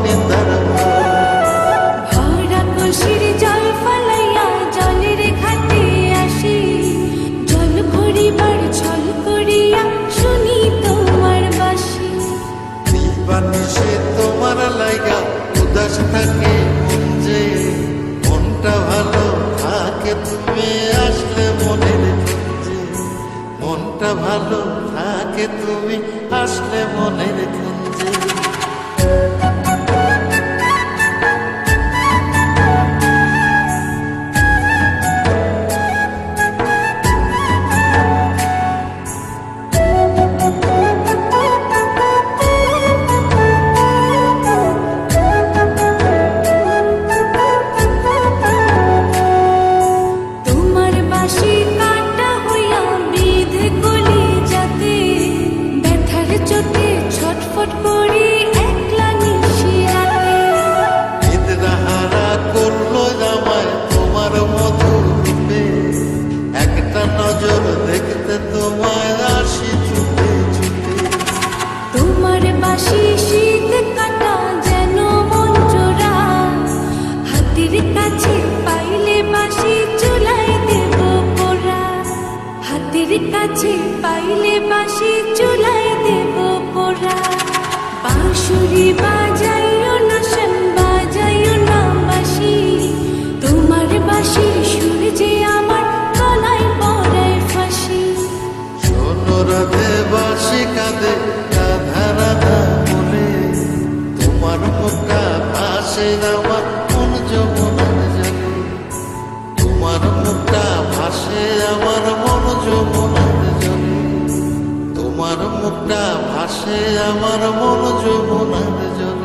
নিন্দার ভরা কলসির জল ফলাইয়া জলের ঘাটে আসি, জল ভরিবার ছল করিয়া শুনি তোমার বাঁশি। দিবানিশে তোমার লাইগা উদাস থাকে মন যে, মনটা ভালো থাকে তুমি আসলে মনের কুঞ্জে, মনটা ভালো থাকে তুমি আসলে মনের কুঞ্জে। তোমার বাঁশি কাটা হইয়া বিধে কলি যাতে, ব্যথার চোটে ছটফট করি একলা নিশি রাতে। নিদ্রাহারা করলো জামায় তোমার মধুর রূপে, একটা নজর দেখতে তোমায় আসি ছুটে ছুটে। তোমার বাঁশি শীত কাটা যেন মন জোড়া, হাতের কাছে পাইলে বাঁশি চুলায় দেব পোড়া, হাতের কাছে পাইলে বাঁশি চুলায় দেব পোড়া। বাঁশুরি বাজাইও না শোন, বাজাইও না বাঁশি, তোমার বাঁশির সুর যে আমার গলায় পড়ায় ফাঁসি। শোনো রাধে বাঁশি কাঁদে রাধা রাধা বলে, তোমার মুখটা ভাসে আমার মন যমুনার জলে, তোমার মুখটা ভাসে আমার মন যমুনার জলে, তোমার মুখটা ভাসে আমার মন যমুনার জলে।